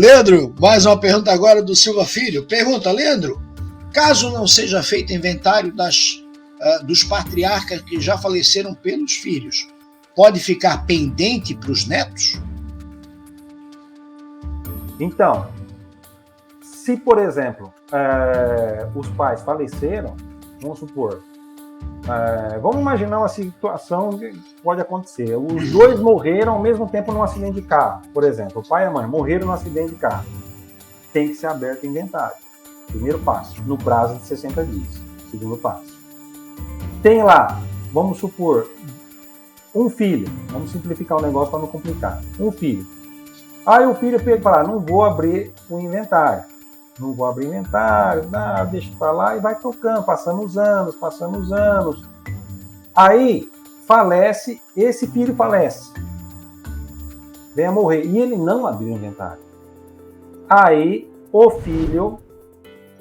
Leandro, mais uma pergunta agora do Silva Filho. Pergunta, Leandro, caso não seja feito inventário dos patriarcas que já faleceram pelos filhos, pode ficar pendente para os netos? Então, se, por exemplo, os pais faleceram, vamos supor, vamos imaginar uma situação que pode acontecer. Os dois morreram ao mesmo tempo num acidente de carro, por exemplo. O pai e a mãe morreram num acidente de carro. Tem que ser aberto o inventário. Primeiro passo, no prazo de 60 dias. Segundo passo. Tem lá, vamos supor, um filho. Vamos simplificar o negócio para não complicar. Um filho. Aí o filho pega e fala, não vou abrir o inventário. Não vou abrir inventário, deixa para lá e vai tocando, passando os anos. Aí falece, esse filho falece. Vem a morrer. E ele não abriu o inventário. Aí o filho,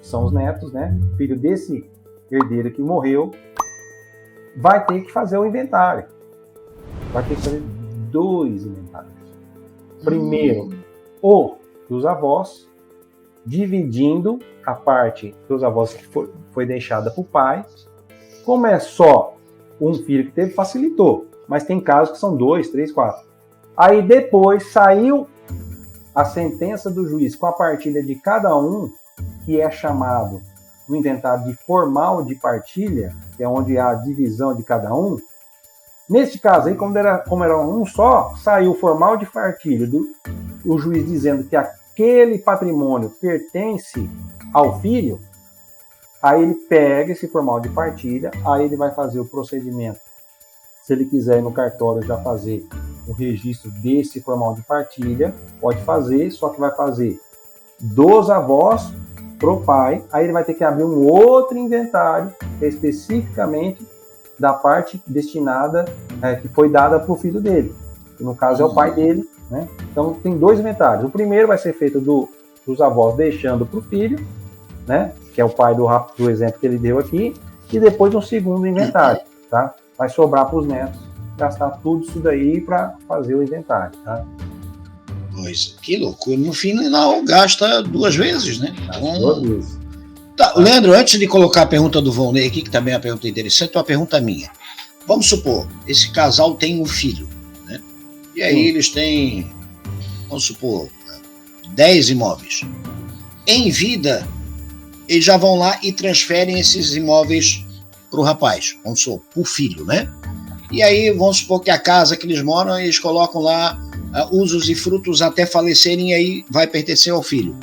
que são os netos, né? O filho desse herdeiro que morreu, vai ter que fazer o inventário. Vai ter que fazer 2 inventários. Primeiro, o dos avós, dividindo a parte dos avós que foi deixada para o pai. Como é só um filho que teve, facilitou. Mas tem casos que são 2, 3, 4. Aí depois saiu a sentença do juiz com a partilha de cada um, que é chamado no inventário de formal de partilha, que é onde há a divisão de cada um. Neste caso aí, como era um só, saiu o formal de partilha o juiz dizendo que aquele patrimônio pertence ao filho. Aí ele pega esse formal de partilha, aí ele vai fazer o procedimento. Se ele quiser ir no cartório já fazer o registro desse formal de partilha, pode fazer, só que vai fazer dos avós pro pai. Aí ele vai ter que abrir um outro inventário, especificamente da parte destinada, que foi dada para o filho dele, que no caso é o pai dele, né? Então tem 2 inventários. O primeiro vai ser feito dos avós deixando para o filho, né? Que é o pai do exemplo que ele deu aqui, e depois um segundo inventário, tá? Vai sobrar para os netos gastar tudo isso daí para fazer o inventário, tá? Pois, que loucura. No final gasta 2 vezes, né? Então, 2 vezes. Tá, Leandro, antes de colocar a pergunta do Volney aqui, que também é uma pergunta interessante, uma pergunta minha. Vamos supor, esse casal tem um filho, né? E aí eles têm, vamos supor, 10 imóveis. Em vida, eles já vão lá e transferem esses imóveis para o rapaz, vamos supor, para o filho, né? E aí, vamos supor que a casa que eles moram, eles colocam lá usos e frutos até falecerem, e aí vai pertencer ao filho.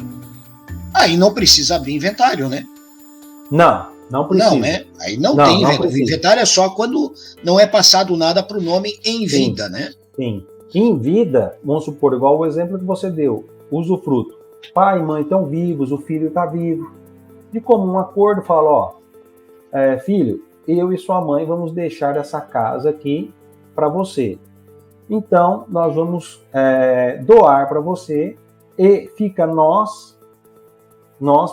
Aí não precisa abrir inventário, né? Não precisa. Não, né? Aí não tem inventário. O inventário é só quando não é passado nada para o nome em vida, né? Sim. Em vida, vamos supor, igual o exemplo que você deu, usufruto. Pai e mãe estão vivos, o filho está vivo. De comum acordo, fala, filho, eu e sua mãe vamos deixar essa casa aqui para você. Então, nós vamos doar para você e fica nós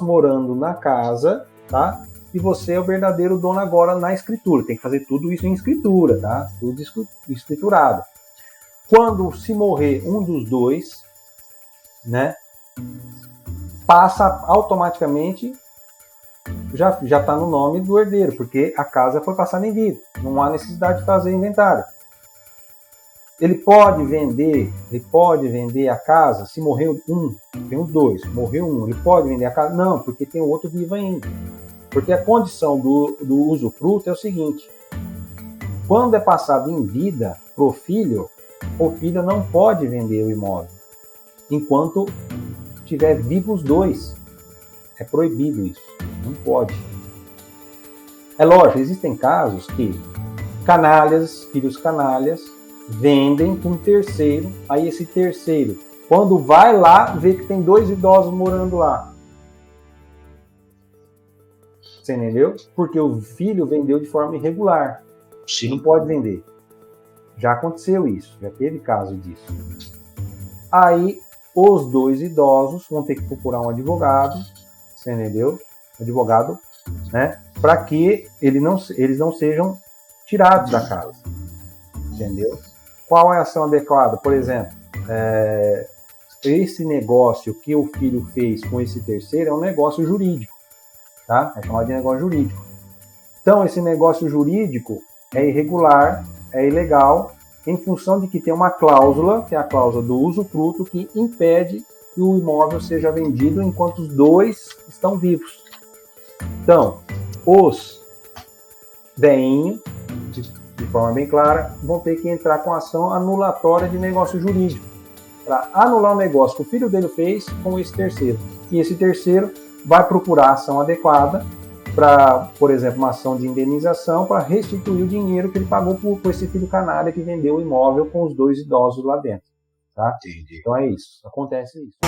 morando na casa, tá? E você é o verdadeiro dono agora na escritura. Tem que fazer tudo isso em escritura, tá? Tudo escriturado. Quando se morrer um dos dois, né? Passa automaticamente, já está no nome do herdeiro, porque a casa foi passada em vida. Não há necessidade de fazer inventário. Ele pode vender a casa se morreu um, tem os 2, morreu um, ele pode vender a casa? Não, porque tem o outro vivo ainda. Porque a condição do usufruto é o seguinte, quando é passado em vida para o filho não pode vender o imóvel, enquanto tiver vivos 2. É proibido isso, não pode. É lógico, existem casos que filhos canalhas, vendem para um terceiro, aí esse terceiro, quando vai lá, vê que tem 2 idosos morando lá. Você entendeu? Porque o filho vendeu de forma irregular. Sim. Não pode vender. Já aconteceu isso, já teve caso disso. Aí, os 2 idosos vão ter que procurar um advogado, você entendeu? Advogado, né? Para que eles não sejam tirados da casa. Entendeu? Qual é a ação adequada? Por exemplo, esse negócio que o filho fez com esse terceiro é um negócio jurídico, tá? É chamado de negócio jurídico. Então, esse negócio jurídico é irregular, é ilegal, em função de que tem uma cláusula, que é a cláusula do usufruto, que impede que o imóvel seja vendido enquanto os dois estão vivos. Então, os veinhos, de forma bem clara, vão ter que entrar com ação anulatória de negócio jurídico, para anular o negócio que o filho dele fez com esse terceiro. E esse terceiro vai procurar a ação adequada para, por exemplo, uma ação de indenização para restituir o dinheiro que ele pagou por esse filho canalha que vendeu o imóvel com os dois idosos lá dentro. Tá? Entendi. Então é isso. Acontece isso.